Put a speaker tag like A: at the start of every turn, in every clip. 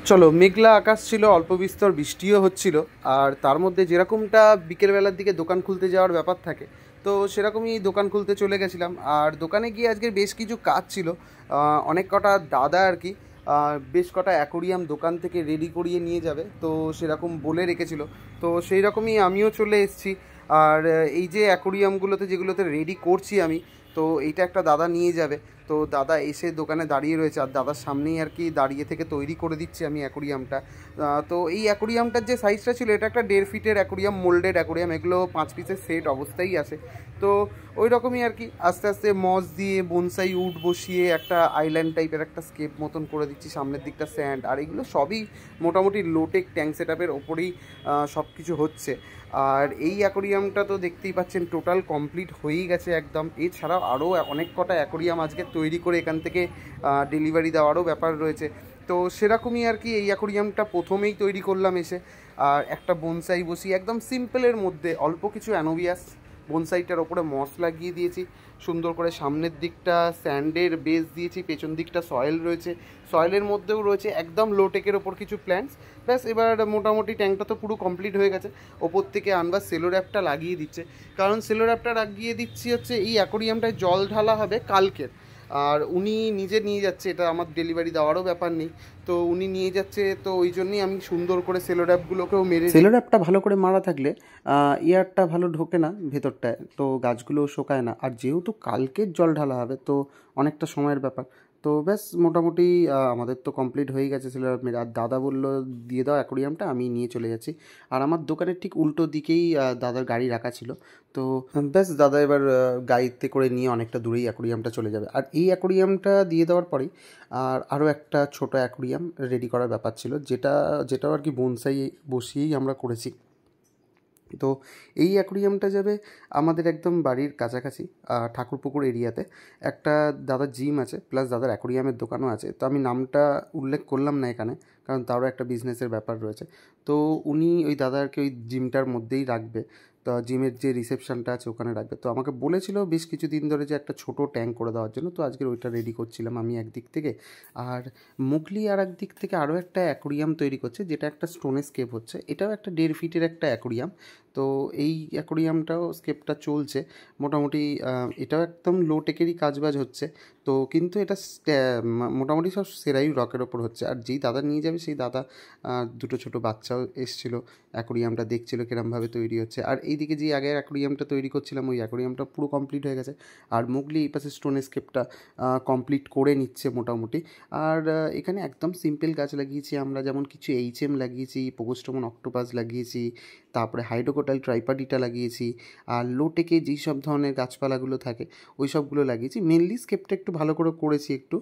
A: চলো, মেঘলা আকাশ ছিল, অল্প বিস্তর বৃষ্টিও হচ্ছিল। আর তার মধ্যে যেরকমটা বিকেলবেলার দিকে দোকান খুলতে যাওয়ার ব্যাপার থাকে, তো সেরকমই দোকান খুলতে চলে গেছিলাম। আর দোকানে গিয়ে আজকের বেশ কিছু কাজ ছিল। অনেক কটা দাদা আর কি বেশ কটা অ্যাকোরিয়াম দোকান থেকে রেডি করিয়ে নিয়ে যাবে, তো সেরকম বলে রেখেছিল। তো সেই রকমই আমিও চলে এসেছি। আর এই যে অ্যাকোরিয়ামগুলোতে যেগুলোতে রেডি করছি আমি, তো এইটা একটা দাদা নিয়ে যাবে। তো দাদা এসে দোকানে দাঁড়িয়ে রয়েছে, আর দাদার সামনেই আর কি দাঁড়িয়ে থেকে তৈরি করে দিচ্ছি আমি অ্যাকোরিয়ামটা। তো এই অ্যাকোরিয়ামটার যে সাইজটা ছিল, এটা একটা 1.5 ফিটের অ্যাকোরিয়াম, মোল্ডেড অ্যাকোরিয়াম। এগুলো 5 পিসের সেট অবস্থায় আসে। তো ওই রকমই আর কি আস্তে আস্তে মস দিয়ে বনসাই উড বসিয়ে একটা আইল্যান্ড টাইপের একটা স্কেপ মতন করে দিচ্ছি। সামনের দিকটা স্যান্ড, আর এগুলো সবই মোটামুটি লোটেক ট্যাঙ্ক সেট আপের ওপরেই সব কিছু হচ্ছে। আর এই অ্যাকোরিয়ামটা তো দেখতেই পাচ্ছেন টোটাল কমপ্লিট হয়েই গেছে একদম। এছাড়াও আরও অনেক কটা অ্যাকোরিয়াম আজকে তৈরি করে এখান থেকে ডেলিভারি দেওয়ারও ব্যাপার রয়েছে। তো সেরকমই আর কি এই অ্যাকোরিয়ামটা প্রথমেই তৈরি করলাম এসে। আর একটা বনসাই বসিয়ে একদম সিম্পলের মধ্যে অল্প কিছু অ্যানোভিয়াস বনসাইটার ওপরে মস লাগিয়ে দিয়েছি সুন্দর করে। সামনের দিকটা স্যান্ডের বেস দিয়েছি, পেছন দিকটা সয়েল রয়েছে, সয়েলের মধ্যেও রয়েছে একদম লোটেকের ওপর কিছু প্ল্যান্টস। ব্যাস, এবার মোটামুটি ট্যাঙ্কটা তো পুরো কমপ্লিট হয়ে গেছে। ওপর থেকে আনবার সেলো র্যাপটা লাগিয়ে দিচ্ছে, কারণ সেলো র্যাপটা লাগিয়ে দিচ্ছি হচ্ছে এই অ্যাকোরিয়ামটায় জল ঢালা হবে কালকের। আর উনি নিজে নিয়ে যাচ্ছে, এটা আমার ডেলিভারি দেওয়ারও ব্যাপার নেই। তো উনি নিয়ে যাচ্ছে, তো ওই জন্যই আমি সুন্দর করে সেলো র্যাপগুলোকেও মেরে, সেলো র্যাপটা ভালো করে মারা থাকলে এয়ারটা ভালো ঢোকে না ভেতরটায়, তো গাছগুলোও শোকায় না। আর যেহেতু কালকের জল ঢালা হবে, তো অনেকটা সময়ের ব্যাপার। তো ব্যাস মোটামুটি আমাদের তো কমপ্লিট হয়ে গেছে সেলো র্যাপ মেরে। আর দাদা বললো দিয়ে দাও অ্যাকোরিয়ামটা, আমি নিয়ে চলে যাচ্ছি। আর আমার দোকানের ঠিক উল্টো দিকেই দাদার গাড়ি রাখা ছিল। তো ব্যাস দাদা এবার গাড়িতে করে নিয়ে অনেকটা দূরেই অ্যাকোরিয়ামটা চলে যাবে। আর এই অ্যাকোরিয়ামটা দিয়ে দেওয়ার পরেই আরও একটা ছোটো অ্যাকোরিয়াম রেডি করার ব্যাপার ছিল, যেটাও আর কি বনসাই বসিয়েই আমরা করেছি। তো এই অ্যাকোরিয়ামটা যাবে আমাদের একদম বাড়ির কাছাকাছি ঠাকুরপুকুর এরিয়াতে। একটা দাদার জিম আছে, প্লাস দাদার অ্যাকোরিয়ামের দোকানও আছে। তো আমি নামটা উল্লেখ করলাম না এখানে, কারণ তারও একটা বিজনেসের ব্যাপার রয়েছে। তো উনি ওই দাদাকে ওই জিমটার মধ্যেই রাখবে। তো জিমের যে রিসেপশনটা আছে ওখানে রাখবে। তো আমাকে বলেছিল বেশ কিছুদিন ধরে যে একটা ছোটো ট্যাঙ্ক করে দেওয়ার জন্য। তো আজকের ওইটা রেডি করছিলাম আমি একদিক থেকে। আর মুগলি আর একদিক থেকে আরও একটা অ্যাকোরিয়াম তৈরি করছে, যেটা একটা স্টোনের স্কেপ হচ্ছে। এটাও একটা 1.5 ফিটের একটা অ্যাকোরিয়াম। তো এই অ্যাকোরিয়ামটাও স্কেপটা চলছে মোটামুটি। এটাও একদম লো টেকেরই কাজবাজ হচ্ছে। তো কিন্তু এটা মোটামুটি সব সেরাই রকের ওপর হচ্ছে। আর যেই দাদা নিয়ে যাবে সেই দাদা দুটো ছোটো বাচ্চাও এসেছিলো, অ্যাকোরিয়ামটা দেখছিলো কীরমভাবে তৈরি হচ্ছে। আর এইদিকে যে আগের অ্যাকোরিয়ামটা তৈরি করছিলাম, ওই অ্যাকোরিয়ামটা পুরো কমপ্লিট হয়ে গেছে। আর মুগলি এই পাশে স্টোন স্কেপটা কমপ্লিট করে নিচ্ছে মোটামুটি। আর এখানে একদম সিম্পল গাছ লাগিয়েছি আমরা, যেমন কিছু এইচএম লাগিয়েছি, পোগোস্টোমন অক্টোপাস লাগিয়েছি, তারপরে হাইড্রোকোটাইল ট্রাইপাডিটা লাগিয়েছি। আর লোটেকে যেই সব ধরনের গাছপালাগুলো থাকে ওই সবগুলো লাগিয়েছি। মেনলি স্কেপটা একটু ভালো করে করেছি, একটু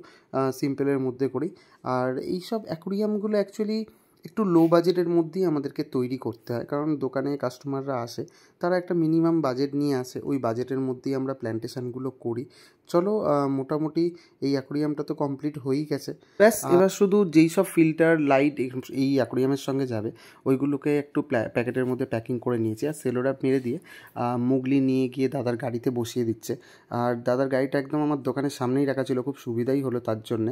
A: সিম্পলের মধ্যে করেই। আর এই সব অ্যাকোরিয়ামগুলো অ্যাকচুয়ালি একটু লো বাজেটের মধ্যেই আমাদেরকে তৈরি করতে হয়, কারণ দোকানে কাস্টমাররা আসে, তারা একটা মিনিমাম বাজেট নিয়ে আসে, ওই বাজেটের মধ্যেই আমরা প্ল্যান্টেশনগুলো করি। চলো, মোটামুটি এই অ্যাকোরিয়ামটা তো কমপ্লিট হয়েই গেছে। ব্যাস, এবার শুধু যেই সব ফিল্টার লাইট এই অ্যাকোরিয়ামের সঙ্গে যাবে ওইগুলোকে একটু প্যাকেটের মধ্যে প্যাকিং করে নিয়েছি। আর সেলো র্যাপ মেরে দিয়ে মুগলি নিয়ে গিয়ে দাদার গাড়িতে বসিয়ে দিচ্ছে। আর দাদার গাড়িটা একদম আমার দোকানের সামনেই রাখা ছিল, খুব সুবিধাই হলো তার জন্যে।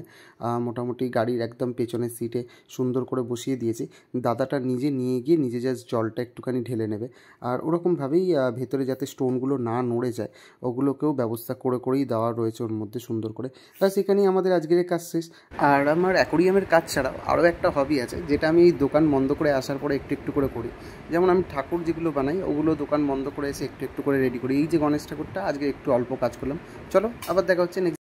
A: মোটামুটি গাড়ির একদম পেছনের সিটে সুন্দর করে বসিয়ে দিয়েছি। দাদাটা নিজে নিয়ে গিয়ে নিজে জাস্ট জলটা একটুখানি ঢেলে নেবে। আর ওরকমভাবেই ভেতরে যাতে স্টোনগুলো না নড়ে যায় ওগুলোকেও ব্যবস্থা করেই দেওয়া রয়েছে ওর মধ্যে সুন্দর করে। ব্যাস, এখানেই আমাদের আজকের কাজ শেষ। আর আমার অ্যাকোরিয়ামের কাজ ছাড়াও আরও একটা হবি আছে, যেটা আমি এই দোকান বন্ধ করে আসার পরে একটু একটু করে করি। যেমন আমি ঠাকুর যেগুলো বানাই ওগুলো দোকান বন্ধ করে এসে একটু একটু করে রেডি করি। এই যে গণেশ ঠাকুরটা আজকে একটু অল্প কাজ করলাম। চলো, আবার দেখা হচ্ছে নেক্সট।